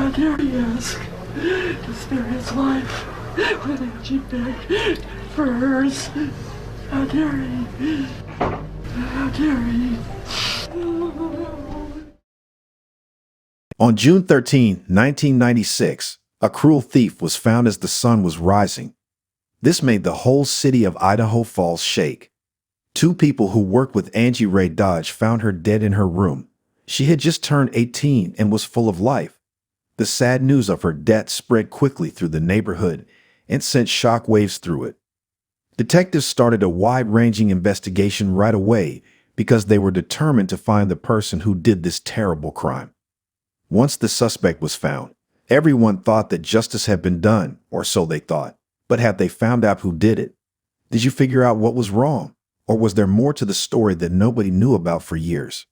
How dare he ask to spare his life when Angie begged for hers? How dare he? How dare he? On June 13, 1996, a cruel thief was found as the sun was rising. This made the whole city of Idaho Falls shake. Two people who worked with Angie Ray Dodge found her dead in her room. She had just turned 18 and was full of life. The sad news of her death spread quickly through the neighborhood and sent shockwaves through it. Detectives started a wide-ranging investigation right away because they were determined to find the person who did this terrible crime. Once the suspect was found, everyone thought that justice had been done, or so they thought. But have they found out who did it? Did you figure out what was wrong? Or was there more to the story that nobody knew about for years?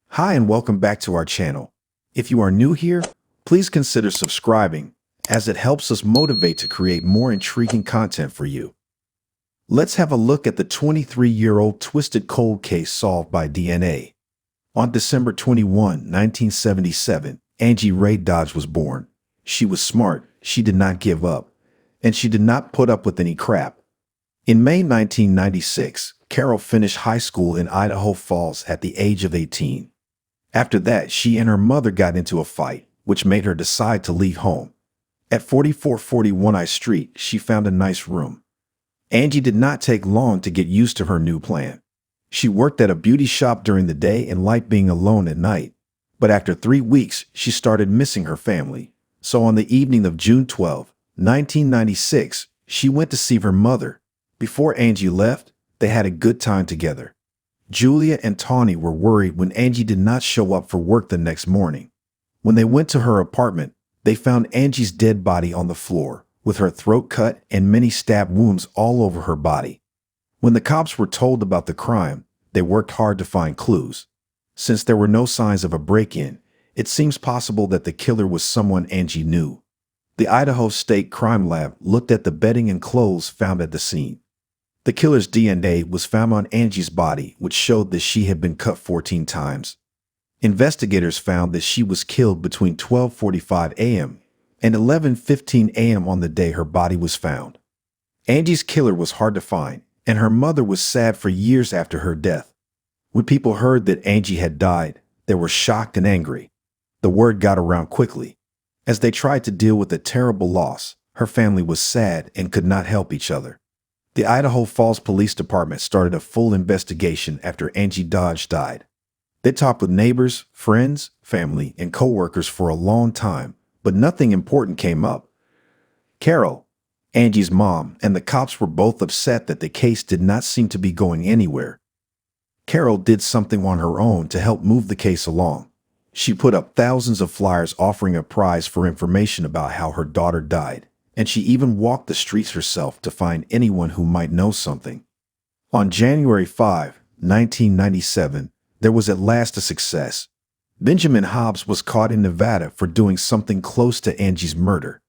Hi and welcome back to our channel. If you are new here, please consider subscribing, as it helps us motivate to create more intriguing content for you. Let's have a look at the 23-year-old twisted cold case solved by DNA. On December 21, 1977, Angie Ray Dodge was born. She was smart, she did not give up, and she did not put up with any crap. In May 1996, Carol finished high school in Idaho Falls at the age of 18. After that, she and her mother got into a fight, which made her decide to leave home. At 4441 I Street, she found a nice room. Angie did not take long to get used to her new plan. She worked at a beauty shop during the day and liked being alone at night. But after 3 weeks, she started missing her family. So on the evening of June 12, 1996, she went to see her mother. Before Angie left, they had a good time together. Julia and Tawny were worried when Angie did not show up for work the next morning. When they went to her apartment, they found Angie's dead body on the floor, with her throat cut and many stab wounds all over her body. When the cops were told about the crime, they worked hard to find clues. Since there were no signs of a break-in, it seems possible that the killer was someone Angie knew. The Idaho State Crime Lab looked at the bedding and clothes found at the scene. The killer's DNA was found on Angie's body, which showed that she had been cut 14 times. Investigators found that she was killed between 12:45 a.m. and 11:15 a.m. on the day her body was found. Angie's killer was hard to find, and her mother was sad for years after her death. When people heard that Angie had died, they were shocked and angry. The word got around quickly. As they tried to deal with the terrible loss, her family was sad and could not help each other. The Idaho Falls Police Department started a full investigation after Angie Dodge died. They talked with neighbors, friends, family, and co-workers for a long time, but nothing important came up. Carol, Angie's mom, and the cops were both upset that the case did not seem to be going anywhere. Carol did something on her own to help move the case along. She put up thousands of flyers offering a prize for information about how her daughter died, and she even walked the streets herself to find anyone who might know something. On January 5, 1997, there was at last a success. Benjamin Hobbs was caught in Nevada for doing something close to Angie's murder.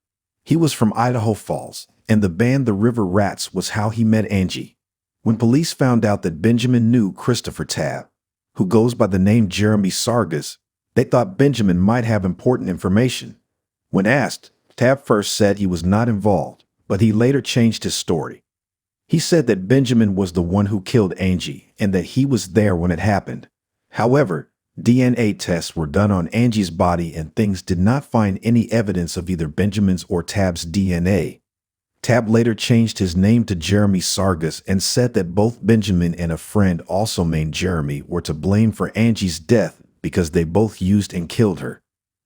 He was from Idaho Falls, and the band The River Rats was how he met Angie. When police found out that Benjamin knew Christopher Tabb, who goes by the name Jeremy Sargas, they thought Benjamin might have important information. When asked, Tabb first said he was not involved, but he later changed his story. He said that Benjamin was the one who killed Angie and that he was there when it happened. However, DNA tests were done on Angie's body and things did not find any evidence of either Benjamin's or Tabb's DNA. Tabb later changed his name to Jeremy Sargas and said that both Benjamin and a friend also named Jeremy were to blame for Angie's death because they both used and killed her.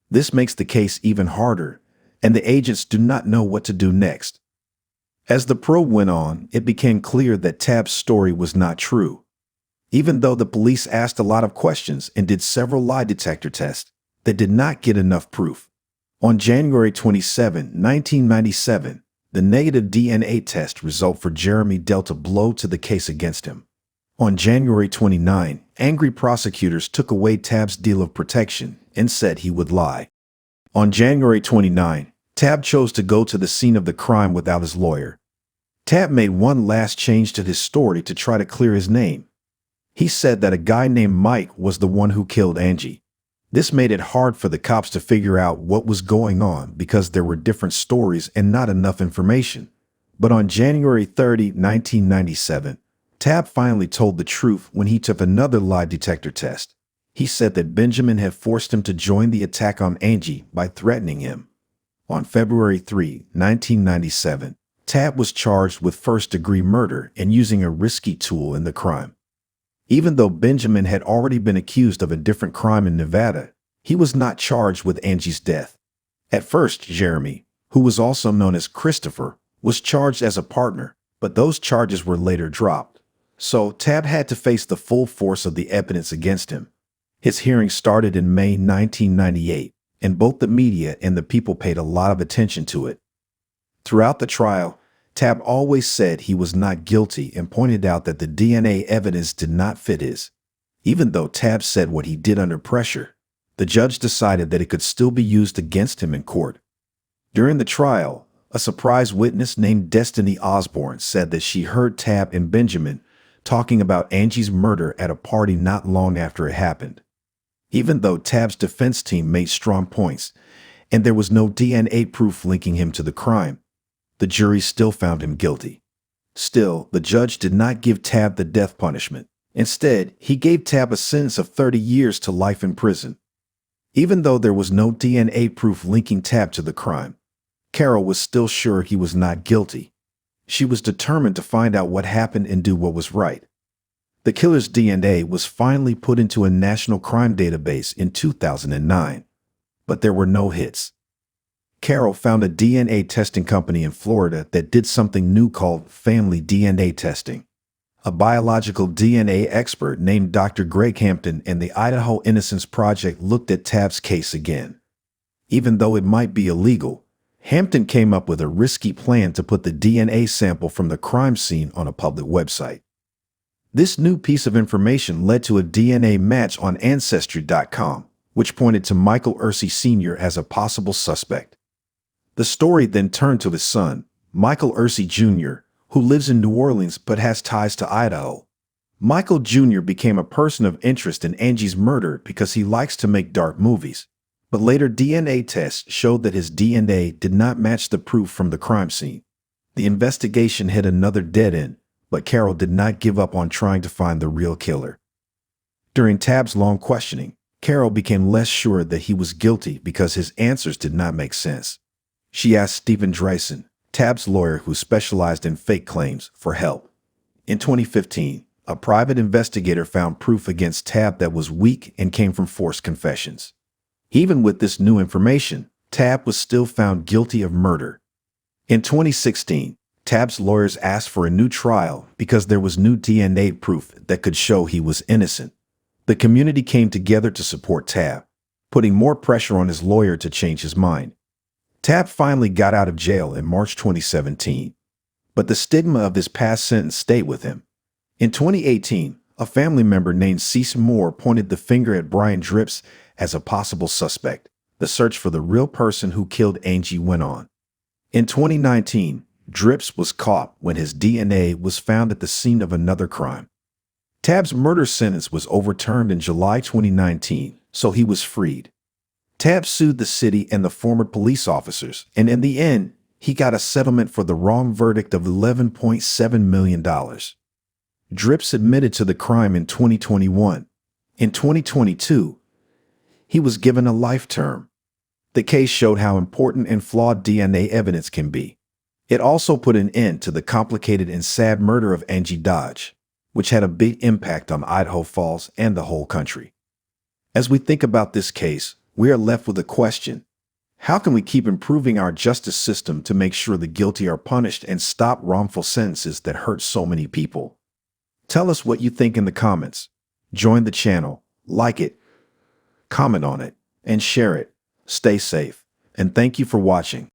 This makes the case even harder, and the agents do not know what to do next. As the probe went on, it became clear that Tabb's story was not true. Even though the police asked a lot of questions and did several lie detector tests, they did not get enough proof. On January 27, 1997, the negative DNA test result for Jeremy dealt a blow to the case against him. On January 29, angry prosecutors took away Tabb's deal of protection and said he would lie. On January 29, Tabb chose to go to the scene of the crime without his lawyer. Tabb made one last change to his story to try to clear his name. He said that a guy named Mike was the one who killed Angie. This made it hard for the cops to figure out what was going on because there were different stories and not enough information. But on January 30, 1997, Tab finally told the truth when he took another lie detector test. He said that Benjamin had forced him to join the attack on Angie by threatening him. On February 3, 1997, Tab was charged with first-degree murder and using a risky tool in the crime. Even though Benjamin had already been accused of a different crime in Nevada, he was not charged with Angie's death. At first, Jeremy, who was also known as Christopher, was charged as a partner, but those charges were later dropped. So Tab had to face the full force of the evidence against him. His hearing started in May 1998, and both the media and the people paid a lot of attention to it. Throughout the trial, Tab always said he was not guilty and pointed out that the DNA evidence did not fit his. Even though Tab said what he did under pressure, the judge decided that it could still be used against him in court. During the trial, a surprise witness named Destiny Osborne said that she heard Tab and Benjamin talking about Angie's murder at a party not long after it happened. Even though Tab's defense team made strong points, and there was no DNA proof linking him to the crime, the jury still found him guilty. Still, the judge did not give Tab the death punishment. Instead, he gave Tab a sentence of 30 years to life in prison. Even though there was no DNA proof linking Tab to the crime, Carol was still sure he was not guilty. She was determined to find out what happened and do what was right. The killer's DNA was finally put into a national crime database in 2009, but there were no hits. Carol found a DNA testing company in Florida that did something new called family DNA testing. A biological DNA expert named Dr. Greg Hampton and the Idaho Innocence Project looked at Tab's case again. Even though it might be illegal, Hampton came up with a risky plan to put the DNA sample from the crime scene on a public website. This new piece of information led to a DNA match on Ancestry.com, which pointed to Michael Ursi Sr. as a possible suspect. The story then turned to his son, Michael Ursi Jr., who lives in New Orleans but has ties to Idaho. Michael Jr. became a person of interest in Angie's murder because he likes to make dark movies. But later DNA tests showed that his DNA did not match the proof from the crime scene. The investigation hit another dead end, but Carol did not give up on trying to find the real killer. During Tab's long questioning, Carol became less sure that he was guilty because his answers did not make sense. She asked Stephen Dreisen, Tab's lawyer who specialized in fake claims, for help. In 2015, a private investigator found proof against Tab that was weak and came from forced confessions. Even with this new information, Tab was still found guilty of murder. In 2016, Tab's lawyers asked for a new trial because there was new DNA proof that could show he was innocent. The community came together to support Tab, putting more pressure on his lawyer to change his mind. Tab finally got out of jail in March 2017, but the stigma of his past sentence stayed with him. In 2018, a family member named Cece Moore pointed the finger at Brian Dripps as a possible suspect. The search for the real person who killed Angie went on. In 2019, Dripps was caught when his DNA was found at the scene of another crime. Tab's murder sentence was overturned in July 2019, so he was freed. Tab sued the city and the former police officers, and in the end, he got a settlement for the wrong verdict of $11.7 million. Dripps admitted to the crime in 2021. In 2022, he was given a life term. The case showed how important and flawed DNA evidence can be. It also put an end to the complicated and sad murder of Angie Dodge, which had a big impact on Idaho Falls and the whole country. As we think about this case, we are left with a question. How can we keep improving our justice system to make sure the guilty are punished and stop wrongful sentences that hurt so many people? Tell us what you think in the comments. Join the channel, like it, comment on it, and share it. Stay safe, and thank you for watching.